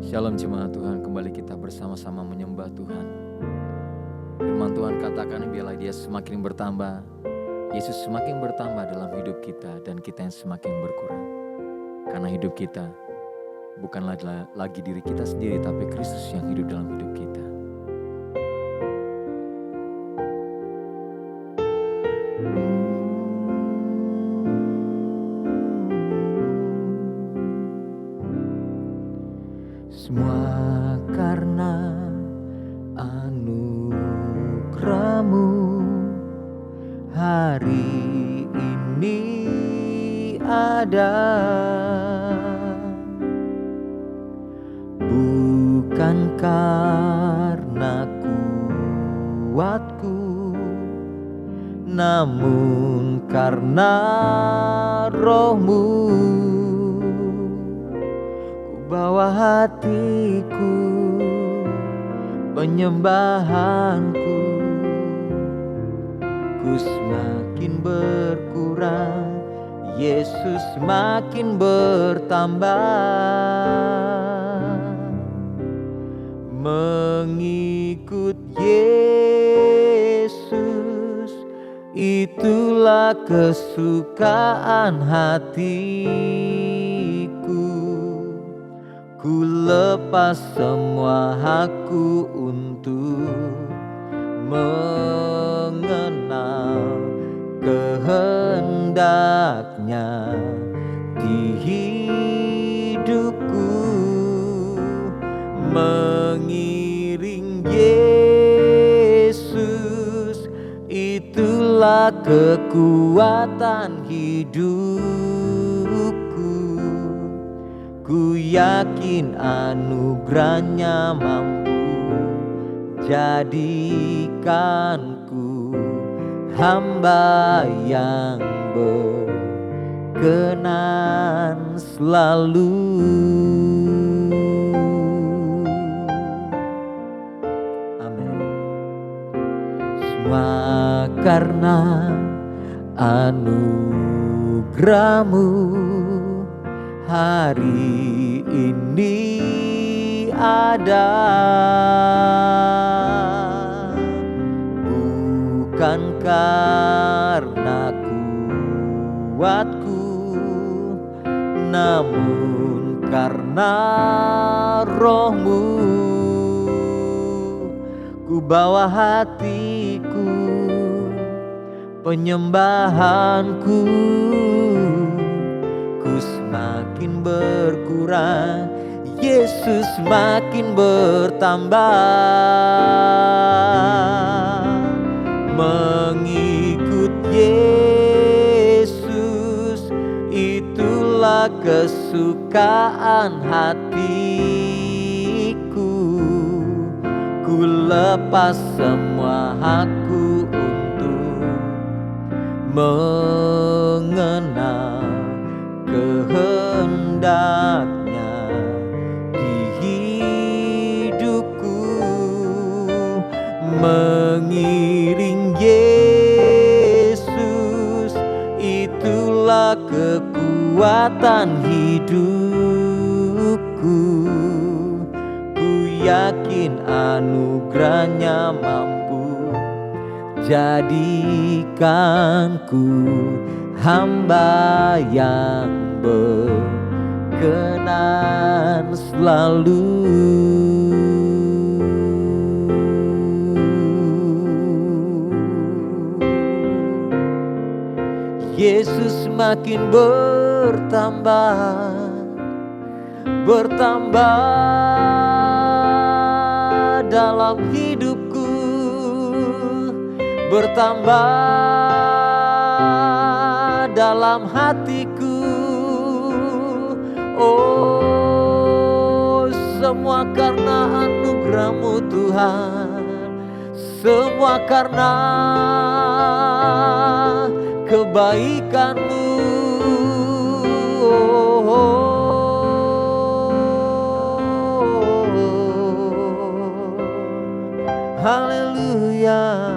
Shalom jemaat Tuhan, kembali kita bersama-sama menyembah Tuhan. Firman Tuhan katakan biarlah dia semakin bertambah, Yesus semakin bertambah dalam hidup kita dan kita yang semakin berkurang. Karena hidup kita bukanlah lagi diri kita sendiri, tapi Kristus yang hidup dalam hidup kita. Semua karena anugerah-Mu hari ini ada, bukan karena kuatku, namun karena Roh-Mu. Bawa hatiku, penyembahanku, ku semakin berkurang, Yesus semakin bertambah. Mengikut Yesus, itulah kesukaan hatiku. Ku lepas semua hakku untuk mengenal kehendak-Nya di hidupku. Mengiring Yesus, itulah kekuatan hidupku. Ku yakin anugerah-Nya mampu jadikanku hamba yang berkenan selalu. Amin. Semua karena anugerah-Mu hari ini ada, bukan karena kuatku, namun karena Roh-Mu. Ku bawa hatiku, penyembahanku, ku semakin berkurang, Yesus semakin bertambah. Mengikut Yesus, itulah kesukaan hatiku. Ku lepas semua hakku untuk mengenal kehendak-Nya di hidupku. Mengiring Yesus, itulah kekuatan hidupku. Ku yakin anugerah-Nya mampu jadikanku hamba yang berkenan selalu. Yesus semakin bertambah, bertambah dalam hidupku, bertambah dalam hatiku. Oh, semua karena anugerah-Mu Tuhan, semua karena kebaikan-Mu. Haleluya.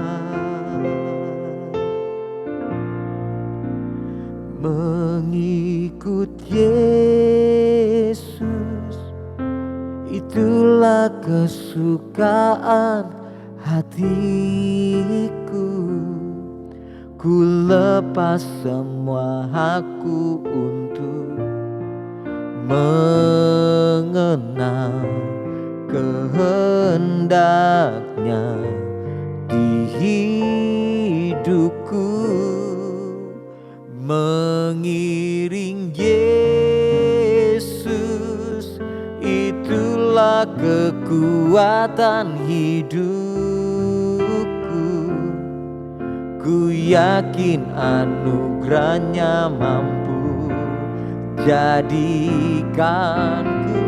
Mengikut Yesus, itulah kesukaan hatiku. Ku lepas semua hakku untuk mengenal kehendaknya di hidupku. Mengiring Yesus, itulah kekuatan hidupku. Ku yakin anugerahnya mampu jadikanku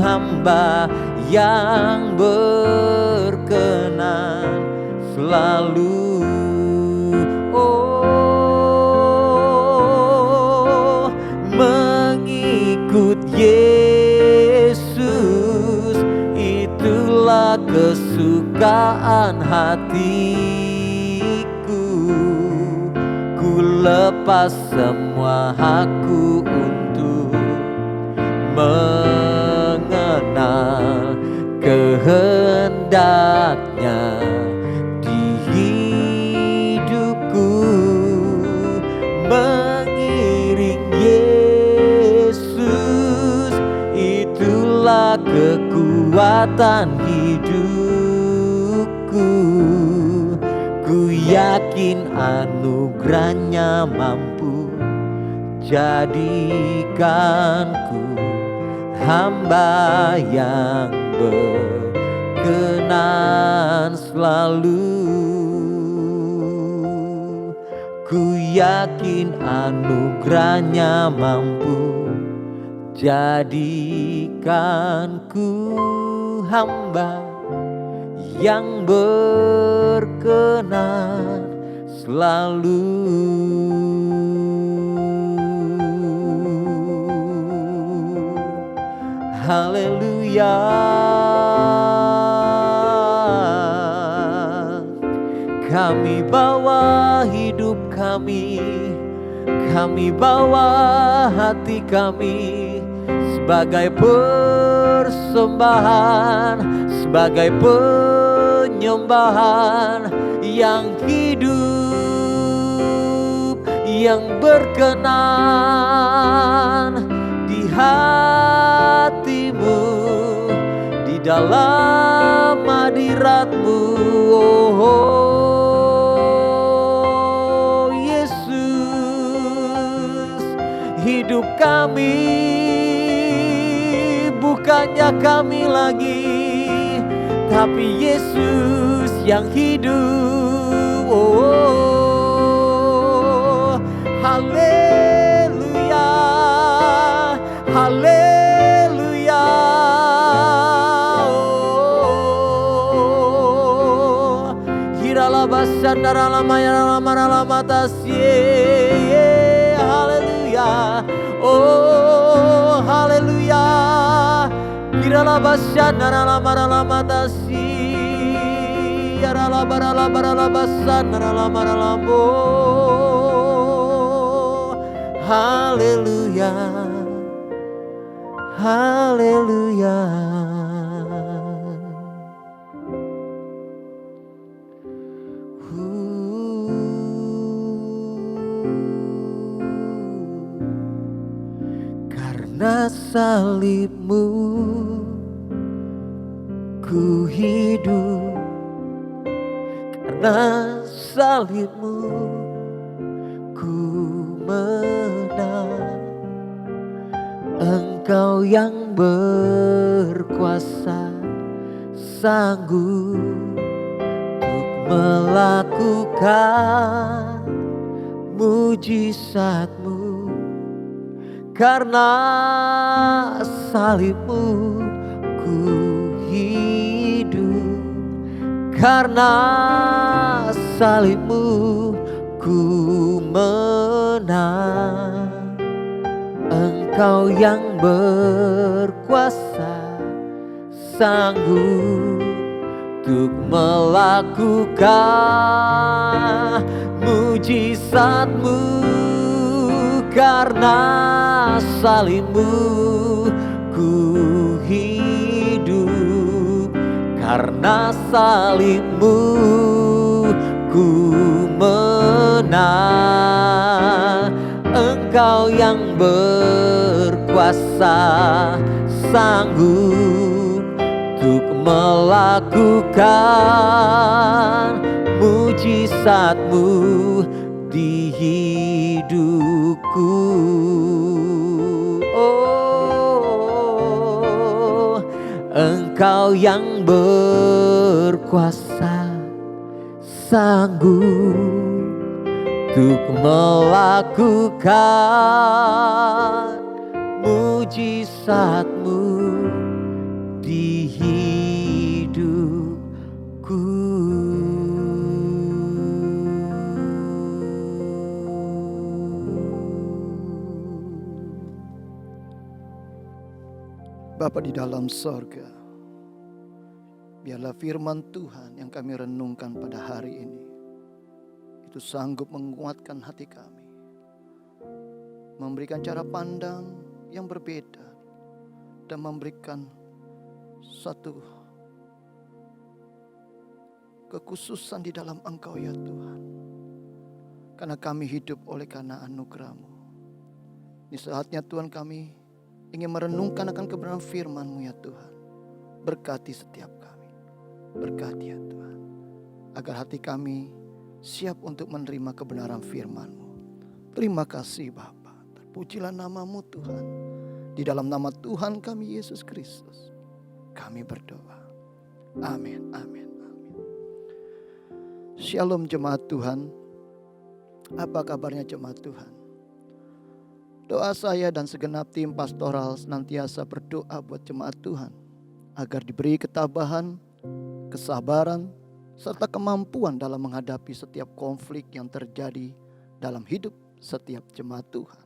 hamba yang berkenan selalu. Oh, mengikut Yesus, itulah kesukaan hatiku. Ku lepas semua hakku untuk mengenal kehendaknya di hidupku. Mengiring Yesus, itulah kekuatan hidupku. Ku yakin anugerahnya mampu jadikanku hamba yang berkenan selalu. Ku yakin anugerahnya mampu jadikanku hamba yang berkenan selalu. Haleluya. Kami bawa hidup kami bawa hati kami sebagai persembahan, sebagai penyembahan yang hidup, yang berkenan di hatimu, di dalam hadiratmu. Oh Yesus, hidup kami bukannya kami lagi, tapi Yesus yang hidup. Oh, haleluya, haleluya. Oh, hiralabasan daralamayaralamaralamatasiye. Haleluya. Oh, haleluya. Hiralabasan daralamaralamatasi. Yaralabaralabaralabasan daralamaralamo. Haleluya, haleluya. Karena salibmu ku hidup, karena salibmu ku menang. Engkau yang berkuasa, sanggup untuk melakukan mujizatmu. Karena salibmu ku hidup, karena salibmu ku menang. Engkau yang berkuasa, sanggup untuk melakukan mujizatmu. Karena salibmu ku hidup, karena salibmu ku menang. Engkau yang berkuasa, sanggup untuk melakukan mujizat-Mu di hidupku. Oh, Engkau yang berkuasa, sanggup untuk melakukan mujizat-Mu di hidupku. Bapa di dalam sorga, biarlah firman Tuhan yang kami renungkan pada hari ini itu sanggup menguatkan hati kami, memberikan cara pandang yang berbeda, dan memberikan satu kekhususan di dalam Engkau ya Tuhan. Karena kami hidup oleh karena anugerah-Mu. Ini saatnya Tuhan kami ingin merenungkan akan kebenaran firman-Mu ya Tuhan. Berkati setiap kami, berkati ya Tuhan, agar hati kami siap untuk menerima kebenaran firman-Mu. Terima kasih Bapa. Terpujilah nama-Mu Tuhan. Di dalam nama Tuhan kami Yesus Kristus kami berdoa. Amin, amin, amin. Shalom jemaat Tuhan. Apa kabarnya jemaat Tuhan? Doa saya dan segenap tim pastoral senantiasa berdoa buat jemaat Tuhan agar diberi ketabahan, kesabaran, serta kemampuan dalam menghadapi setiap konflik yang terjadi dalam hidup setiap jemaat Tuhan.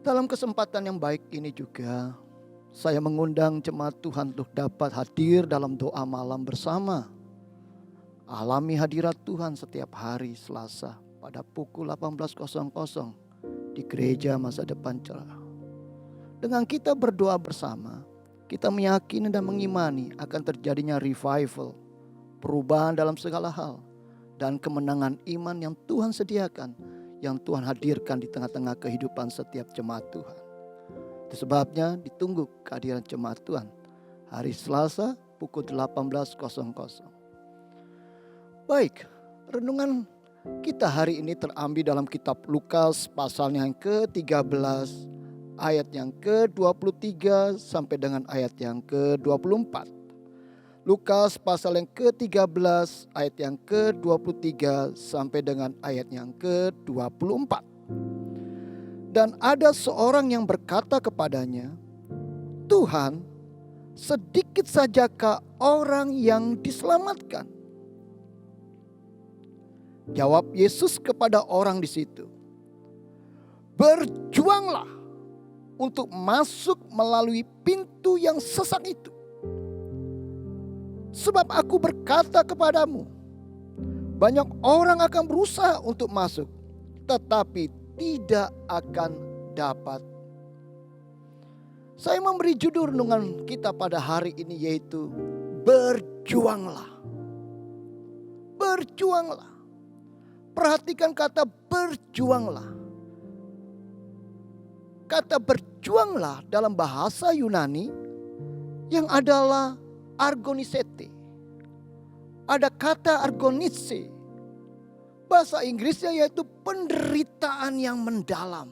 Dalam kesempatan yang baik ini juga, saya mengundang jemaat Tuhan untuk dapat hadir dalam doa malam bersama. Alami hadirat Tuhan setiap hari Selasa pada pukul 18.00 di Gereja Masa Depan Cerah. Dengan kita berdoa bersama, kita meyakini dan mengimani akan terjadinya revival, perubahan dalam segala hal, dan kemenangan iman yang Tuhan sediakan, yang Tuhan hadirkan di tengah-tengah kehidupan setiap jemaat Tuhan. Itu sebabnya ditunggu kehadiran jemaat Tuhan hari Selasa pukul 18.00. Baik, renungan kita hari ini terambil dalam kitab Lukas pasal yang ke-13 ayat yang ke-23 sampai dengan ayat yang ke-24. Lukas pasal yang ke-13 ayat yang ke-23 sampai dengan ayat yang ke-24. Dan ada seorang yang berkata kepadanya, "Tuhan, sedikit sajakah orang yang diselamatkan?" Jawab Yesus kepada orang di situ, "Berjuanglah untuk masuk melalui pintu yang sesak itu. Sebab aku berkata kepadamu, banyak orang akan berusaha untuk masuk, tetapi tidak akan dapat." Saya memberi judul renungan kita pada hari ini yaitu berjuanglah. Berjuanglah. Perhatikan kata berjuanglah. Kata berjuanglah dalam bahasa Yunani yang adalah argonisete. Ada kata argonise. Bahasa Inggrisnya yaitu penderitaan yang mendalam.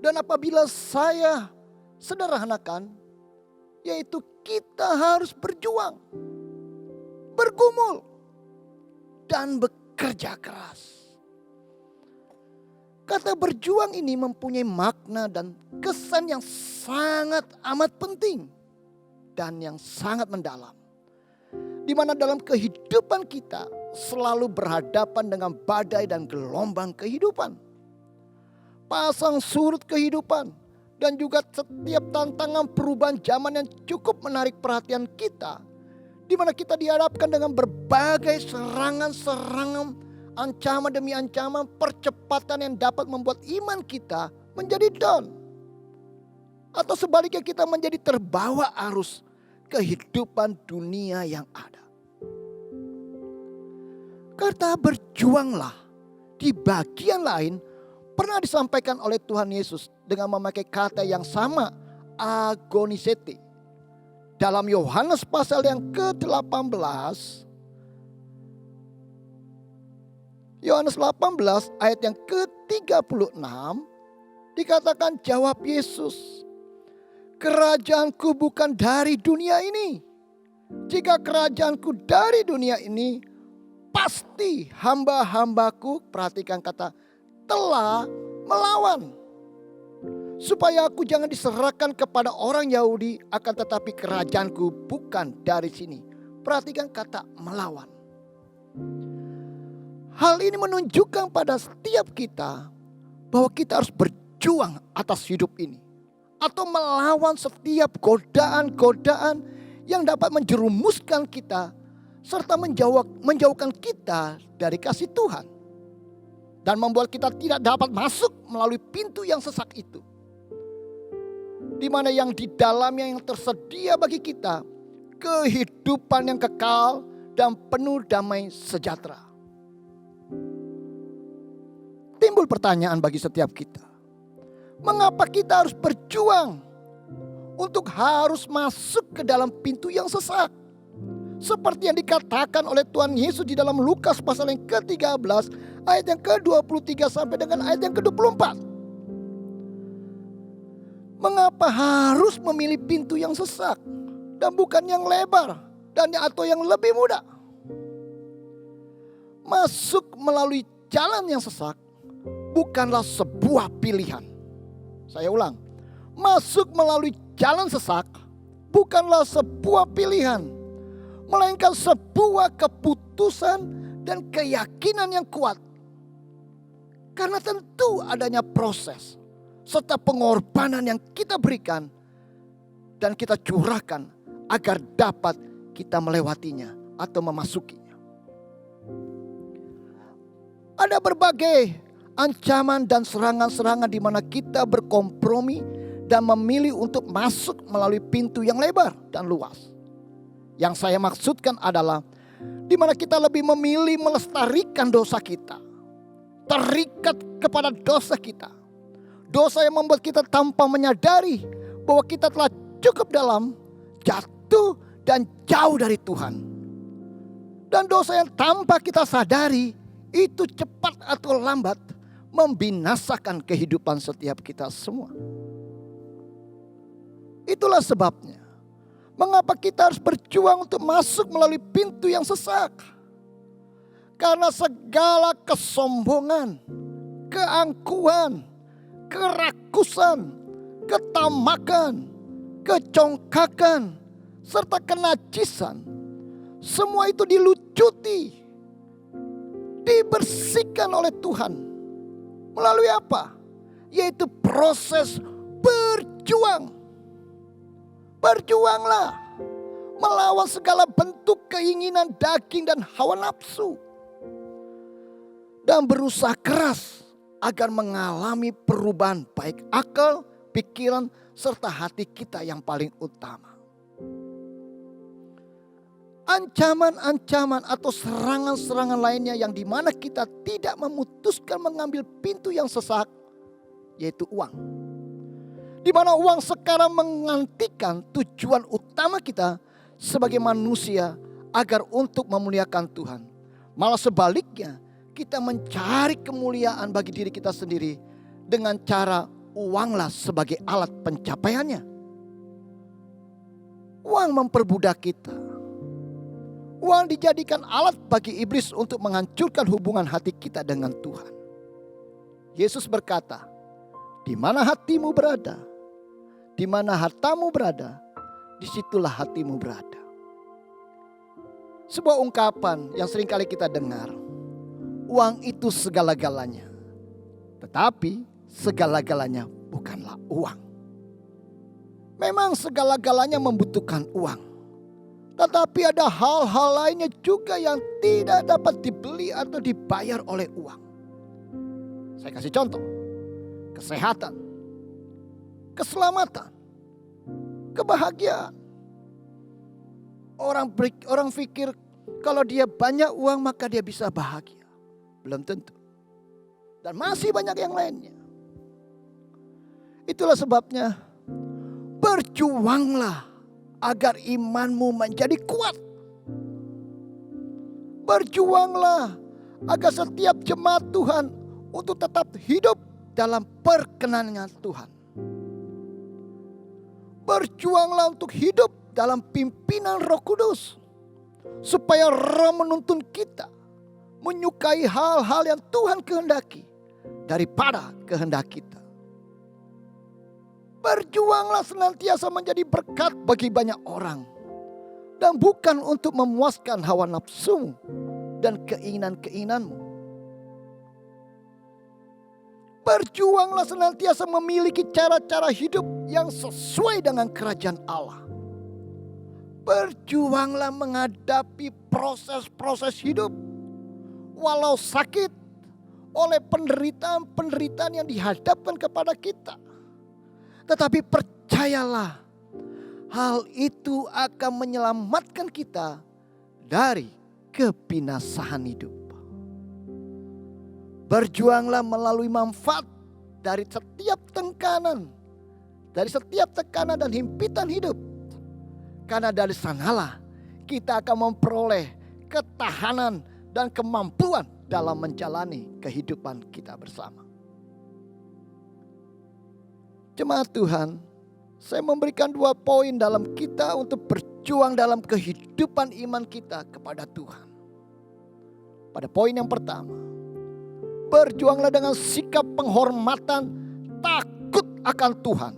Dan apabila saya sederhanakan, yaitu kita harus berjuang, bergumul, dan bekerja keras. Kata berjuang ini mempunyai makna dan kesan yang sangat amat penting dan yang sangat mendalam. Di mana dalam kehidupan kita selalu berhadapan dengan badai dan gelombang kehidupan. Pasang surut kehidupan dan juga setiap tantangan perubahan zaman yang cukup menarik perhatian kita. Di mana kita dihadapkan dengan berbagai serangan-serangan, ancaman demi ancaman, percepatan yang dapat membuat iman kita menjadi down. Atau sebaliknya kita menjadi terbawa arus kehidupan dunia yang ada. Kata berjuanglah di bagian lain pernah disampaikan oleh Tuhan Yesus dengan memakai kata yang sama, agonisete. Dalam Yohanes pasal yang ke-18, Yohanes 18 ayat yang ke-36 dikatakan, jawab Yesus, kerajaanku bukan dari dunia ini. Jika kerajaanku dari dunia ini, pasti hamba-hambaku, perhatikan kata, telah melawan. Supaya aku jangan diserahkan kepada orang Yahudi, akan tetapi kerajaanku bukan dari sini. Perhatikan kata melawan. Hal ini menunjukkan pada setiap kita bahwa kita harus berjuang atas hidup ini. Atau melawan setiap godaan-godaan yang dapat menjerumuskan kita serta menjauhkan kita dari kasih Tuhan. Dan membuat kita tidak dapat masuk melalui pintu yang sesak itu. Di mana yang di dalamnya yang tersedia bagi kita kehidupan yang kekal dan penuh damai sejahtera. Timbul pertanyaan bagi setiap kita. Mengapa kita harus berjuang untuk harus masuk ke dalam pintu yang sesak? Seperti yang dikatakan oleh Tuhan Yesus di dalam Lukas pasal yang ke-13 ayat yang ke-23 sampai dengan ayat yang ke-24. Mengapa harus memilih pintu yang sesak dan bukan yang lebar dan atau yang lebih mudah? Masuk melalui jalan yang sesak bukanlah sebuah pilihan. Saya ulang, masuk melalui jalan sesak bukanlah sebuah pilihan, melainkan sebuah keputusan dan keyakinan yang kuat. Karena tentu adanya proses serta pengorbanan yang kita berikan dan kita curahkan agar dapat kita melewatinya atau memasukinya. Ada berbagai ancaman dan serangan-serangan di mana kita berkompromi dan memilih untuk masuk melalui pintu yang lebar dan luas. Yang saya maksudkan adalah di mana kita lebih memilih melestarikan dosa kita, terikat kepada dosa kita. Dosa yang membuat kita tanpa menyadari bahwa kita telah cukup dalam, jatuh dan jauh dari Tuhan. Dan dosa yang tanpa kita sadari itu cepat atau lambat membinasakan kehidupan setiap kita semua. Itulah sebabnya mengapa kita harus berjuang untuk masuk melalui pintu yang sesak. Karena segala kesombongan, keangkuhan, kerakusan, ketamakan, kecongkakan, serta kenajisan, semua itu dilucuti, dibersihkan oleh Tuhan. Melalui apa? Yaitu proses berjuang. Berjuanglah melawan segala bentuk keinginan daging dan hawa nafsu. Dan berusaha keras agar mengalami perubahan baik akal, pikiran, serta hati kita yang paling utama. Ancaman-ancaman atau serangan-serangan lainnya yang dimana kita tidak memutuskan mengambil pintu yang sesak, yaitu uang. Di mana uang sekarang menggantikan tujuan utama kita sebagai manusia agar untuk memuliakan Tuhan. Malah sebaliknya, kita mencari kemuliaan bagi diri kita sendiri dengan cara uanglah sebagai alat pencapaiannya. Uang memperbudak kita. Uang dijadikan alat bagi iblis untuk menghancurkan hubungan hati kita dengan Tuhan. Yesus berkata, di mana hatimu berada, di mana hartamu berada, disitulah hatimu berada. Sebuah ungkapan yang seringkali kita dengar, uang itu segala-galanya. Tetapi segala-galanya bukanlah uang. Memang segala-galanya membutuhkan uang. Tetapi ada hal-hal lainnya juga yang tidak dapat dibeli atau dibayar oleh uang. Saya kasih contoh. Kesehatan, keselamatan, kebahagiaan. Orang pikir kalau dia banyak uang maka dia bisa bahagia. Belum tentu. Dan masih banyak yang lainnya. Itulah sebabnya berjuanglah agar imanmu menjadi kuat. Berjuanglah agar setiap jemaat Tuhan untuk tetap hidup dalam perkenannya Tuhan. Berjuanglah untuk hidup dalam pimpinan Roh Kudus, supaya Roh menuntun kita menyukai hal-hal yang Tuhan kehendaki daripada kehendak kita. Berjuanglah senantiasa menjadi berkat bagi banyak orang, dan bukan untuk memuaskan hawa nafsumu dan keinginan-keinginanmu. Berjuanglah senantiasa memiliki cara-cara hidup yang sesuai dengan kerajaan Allah. Berjuanglah menghadapi proses-proses hidup, walau sakit, oleh penderitaan-penderitaan yang dihadapkan kepada kita. Tetapi percayalah, hal itu akan menyelamatkan kita dari kebinasaan hidup. Berjuanglah melalui manfaat dari setiap tekanan, dan himpitan hidup. Karena dari sanalah kita akan memperoleh ketahanan dan kemampuan dalam menjalani kehidupan kita bersama. Jemaat Tuhan, saya memberikan 2 poin dalam kita untuk berjuang dalam kehidupan iman kita kepada Tuhan. Pada poin yang pertama, berjuanglah dengan sikap penghormatan, takut akan Tuhan,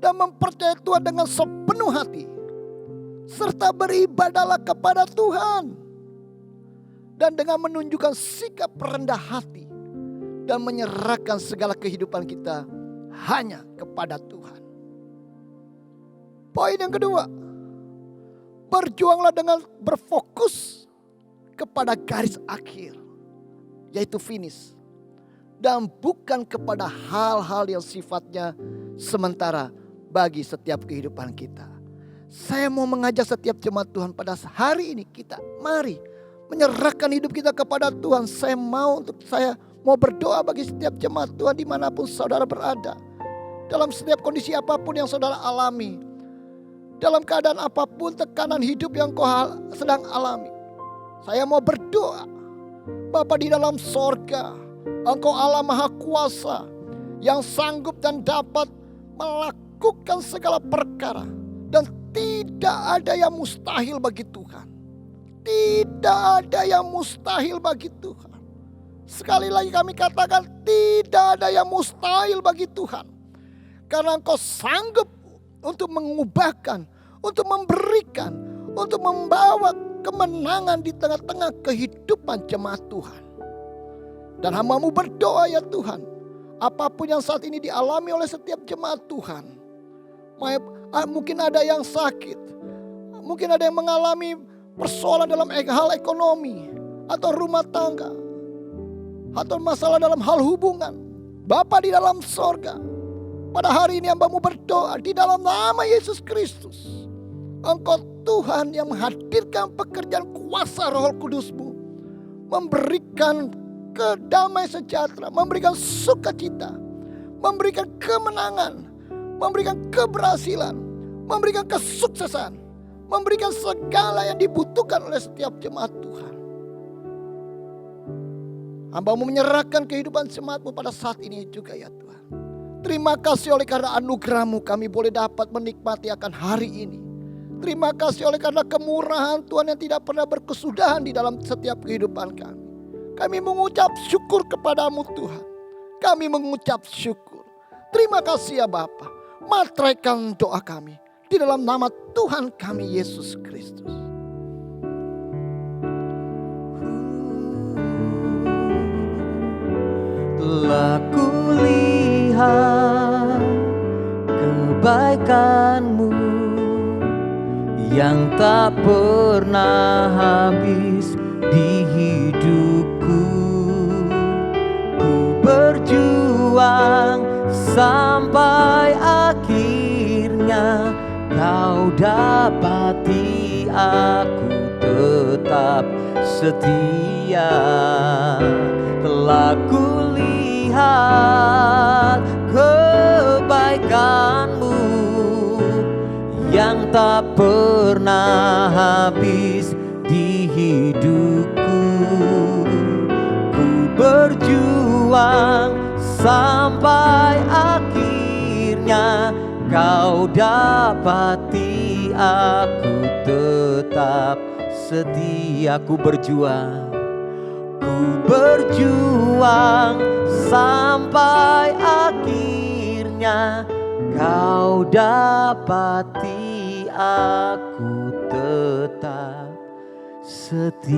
dan mempercayai Tuhan dengan sepenuh hati, serta beribadahlah kepada Tuhan, dan dengan menunjukkan sikap rendah hati dan menyerahkan segala kehidupan kita hanya kepada Tuhan. Poin yang kedua, berjuanglah dengan berfokus kepada garis akhir, yaitu finish, dan bukan kepada hal-hal yang sifatnya sementara bagi setiap kehidupan kita. Saya mau mengajak setiap jemaat Tuhan pada hari ini, kita mari menyerahkan hidup kita kepada Tuhan. Saya mau berdoa bagi setiap jemaat Tuhan dimanapun saudara berada, dalam setiap kondisi apapun yang saudara alami, dalam keadaan apapun tekanan hidup yang kau sedang alami. Saya mau berdoa, Bapa di dalam sorga, Engkau Allah Maha Kuasa yang sanggup dan dapat melakukan segala perkara, dan tidak ada yang mustahil bagi Tuhan. Tidak ada yang mustahil bagi Tuhan. Sekali lagi kami katakan, tidak ada yang mustahil bagi Tuhan. Karena Engkau sanggup untuk mengubahkan, untuk memberikan, untuk membawa kemenangan di tengah-tengah kehidupan jemaat Tuhan. Dan hamba-Mu berdoa ya Tuhan, apapun yang saat ini dialami oleh setiap jemaat Tuhan. Mungkin ada yang sakit, mungkin ada yang mengalami persoalan dalam hal ekonomi, atau rumah tangga, atau masalah dalam hal hubungan. Bapa di dalam sorga, pada hari ini hamba-Mu berdoa di dalam nama Yesus Kristus. Engkau Tuhan yang menghadirkan pekerjaan kuasa Roh Kudus-Mu, memberikan kedamaian sejahtera, memberikan sukacita, memberikan kemenangan, memberikan keberhasilan, memberikan kesuksesan, memberikan segala yang dibutuhkan oleh setiap jemaat Tuhan. Hamba-Mu menyerahkan kehidupan jemaat-Mu pada saat ini juga ya Tuhan. Terima kasih oleh karena anugerah-Mu kami boleh dapat menikmati akan hari ini. Terima kasih oleh karena kemurahan Tuhan yang tidak pernah berkesudahan di dalam setiap kehidupan kami. Kami mengucap syukur kepadamu Tuhan. Kami mengucap syukur. Terima kasih ya Bapa. Materaikan doa kami di dalam nama Tuhan kami Yesus Kristus. Telah kulihat kebaikan-Mu yang tak pernah habis di hidupku. Ku berjuang sampai akhirnya Kau dapati aku tetap setia. Telah kulihat kebaikan-Mu yang tak pernah habis di hidupku. Ku berjuang sampai akhirnya Kau dapati aku tetap setia. Ku berjuang sampai akhirnya Kau dapati aku tetap setia.